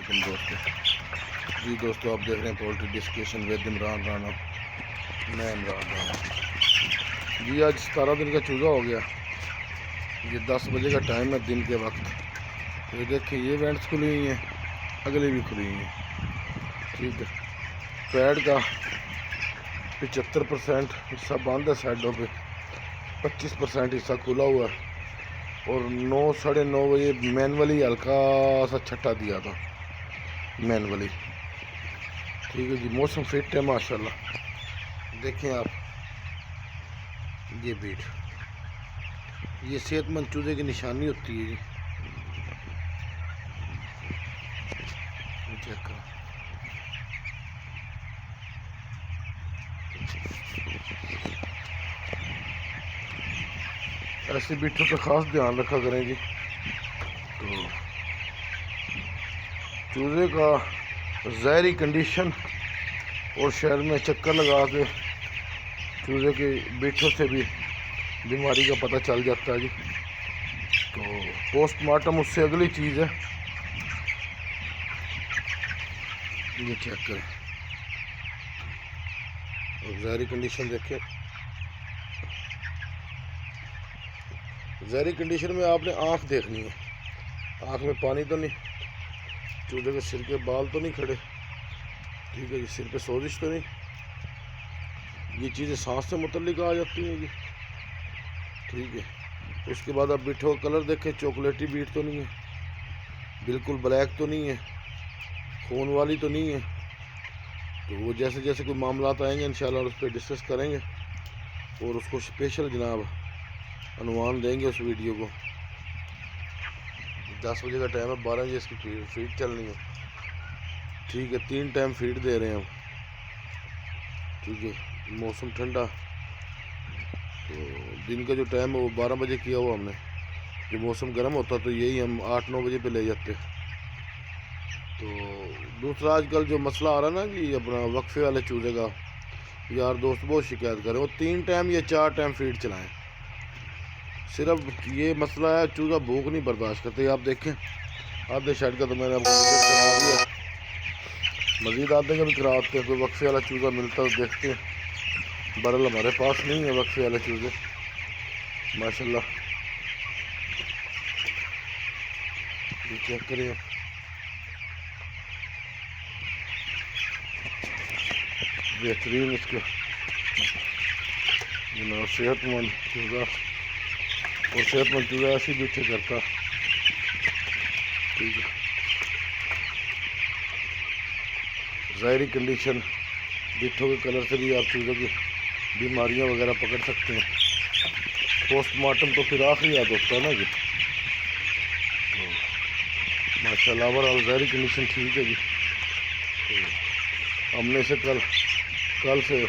वालेकुम दोस्तों। जी दोस्तों, आप देख रहे हैं poultry discussion with Imran Rana. मैं इमरान राना। जी आज 17 दिन का चूज़ा हो गया। ये 10 बजे का टाइम है दिन के वक्त। तो ये देखिए, ये वेंट्स खुली हुई हैं, अगली भी खुली हुई हैं। ठीक है, पैड का 75% हिस्सा बंद है, साइडों पे 25% हिस्सा खुला हुआ है। और 9 साढ़े 9 बजे मैनुअली हल्का सा छट्टा दिया था, मैनुअली। ठीक है जी, मौसम फिट है माशाल्लाह। देखें आप, ये बीट, ये सेहतमंद चूजे की निशानी होती है जी। चेक करो, ऐसे बीटों का खास ध्यान रखा करें जी। तो चूजे का ज़हरी कंडीशन और शहर में चक्कर लगा के चूजे के बीटों से भी बीमारी का पता चल जाता है जी। तो पोस्टमार्टम उससे अगली चीज़ है। ये चेक करें, और ज़हरी कंडीशन देखें। ज़हरी कंडीशन में आपने आँख देखनी है, आँख में पानी तो नहीं, चूजे के सिर के बाल तो नहीं खड़े, ठीक है जी, सिर पे सोजिश तो नहीं। ये चीज़ें सांस से मुतल्लिक आ जाती हैं जी। ठीक है, उसके बाद आप बीटों का कलर देखें, चॉकलेटी बीट तो नहीं है, बिल्कुल ब्लैक तो नहीं है, खून वाली तो नहीं है। तो वो जैसे जैसे कोई मामला आएंगे इंशाल्लाह उस पर डिस्कस करेंगे और उसको स्पेशल जनाब अनुमान देंगे उस वीडियो को। 10 बजे का टाइम है, 12 बजे इसकी फीड चलनी है। ठीक है, 3 टाइम फीड दे रहे हैं हम। ठीक है, मौसम ठंडा, तो दिन का जो टाइम है वो 12 बजे किया हुआ हमने। जब मौसम गर्म होता तो यही हम 8-9 बजे पे ले जाते। तो दूसरा आजकल जो मसला आ रहा ना कि अपना वक्फे वाले चूजे का, यार दोस्त बहुत शिकायत करें, वो 3 टाइम या 4 टाइम फीड चलाएं। सिर्फ ये मसला है, चूज़ा भूख नहीं बर्दाश्त करते। आप देखें, आधे शेड का तो मैंने आपको करा दिया, मज़ीद आधे का भी कराते हैं। कोई वक्फे वाला चूज़ा मिलता है तो देखते हैं। बरल हमारे पास नहीं है वक्फे वाले चूज़े माशाल्लाह। ये चेक करिए, बेहतरीन इसका जनाब सेहतमंद चूज़ा। और सेहतमंद चूज़ा ऐसी भी ठीक करता। ठीक है, ज़ाहरी कंडीशन, बिट्ठों के कलर से भी आप चूज़ों की बीमारियां वगैरह पकड़ सकते हैं। पोस्टमार्टम तो फिर आखिरी याद होता है ना जी। तो माशाल्लाह ओवरऑल ज़ाहरी कंडीशन ठीक है जी। तो हमने इसे कल से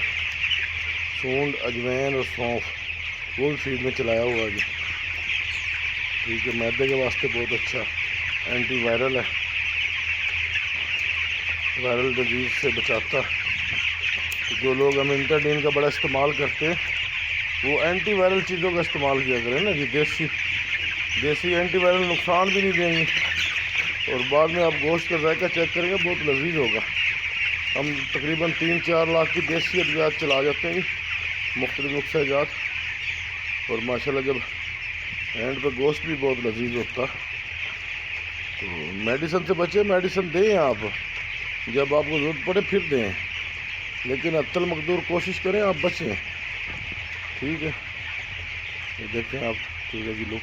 सूंड, अजवैन और सौंफ वो फीड में चलाया हुआ है जी। ठीक है, मैदे के वास्ते बहुत अच्छा एंटी वायरल है, वायरल डिजीज़ से बचाता। जो लोग अमिंटाडीन का बड़ा इस्तेमाल करते हैं वो एंटी वायरल चीज़ों का इस्तेमाल किया करें ना जी। देसी एंटी वायरल नुकसान भी नहीं देंगे, और बाद में आप गोश्त का जायका चेक करेंगे, बहुत लजीज होगा। हम तकरीबन 3-4 लाख की देसी अद्वियात चला जाते हैं, मुख्तलिफ नुस्खे जात, और माशाल्लाह जब एंड पे गोश्त भी बहुत लजीज होता। तो मेडिसिन से बचे, मेडिसिन दें आप, जब आपको ज़रूरत पड़े फिर दें, लेकिन अत्तल मकदूर कोशिश करें आप बचें। ठीक है, ये देखें आप चूज़े की लुक।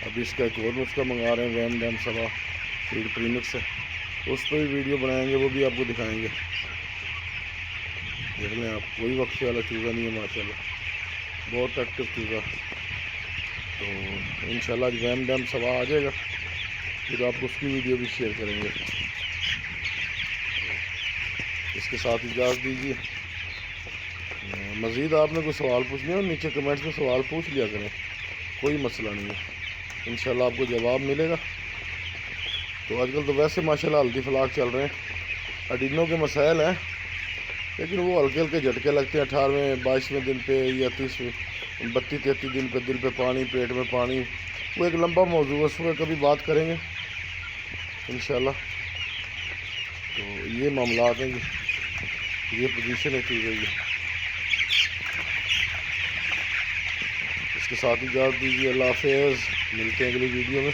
अभी इसका एक और नुस्खा मंगा रहे हैं, वैम डैम सवा फीड प्रीमिक्स है, उस पर भी वीडियो बनाएंगे, वो भी आपको दिखाएंगे। देख लें आप, कोई वक्फे वाला चूज़ा नहीं है माशाल्लाह, बहुत एक्टिव चूज़ा। तो इंशाल्लाह आज वैम डैम सवा आ जाएगा, फिर आपको उसकी वीडियो भी शेयर करेंगे। इसके साथ इजाज़त दीजिए। मज़ीद आपने कोई सवाल पूछने हो नीचे कमेंट्स में सवाल पूछ लिया करें, कोई मसला नहीं है, इंशाल्लाह आपको जवाब मिलेगा। तो आजकल तो वैसे माशाल्लाह हल्दी फलाक चल रहे हैं, अडीनों के मसाइल हैं, लेकिन वो हल्के हल्के झटके लगते हैं 18वें 22वें दिन पे या 30वें 32-33 दिन पे, दिल पे पानी, पेट में पानी, वो एक लंबा मौजू है, उस पर कभी बात करेंगे इंशाल्लाह। तो ये मामला हैं कि ये पोजीशन है चल रही है। इसके साथ ही इजाज़त दीजिए, अल्लाह हाफ़िज़, मिलते हैं अगली वीडियो में।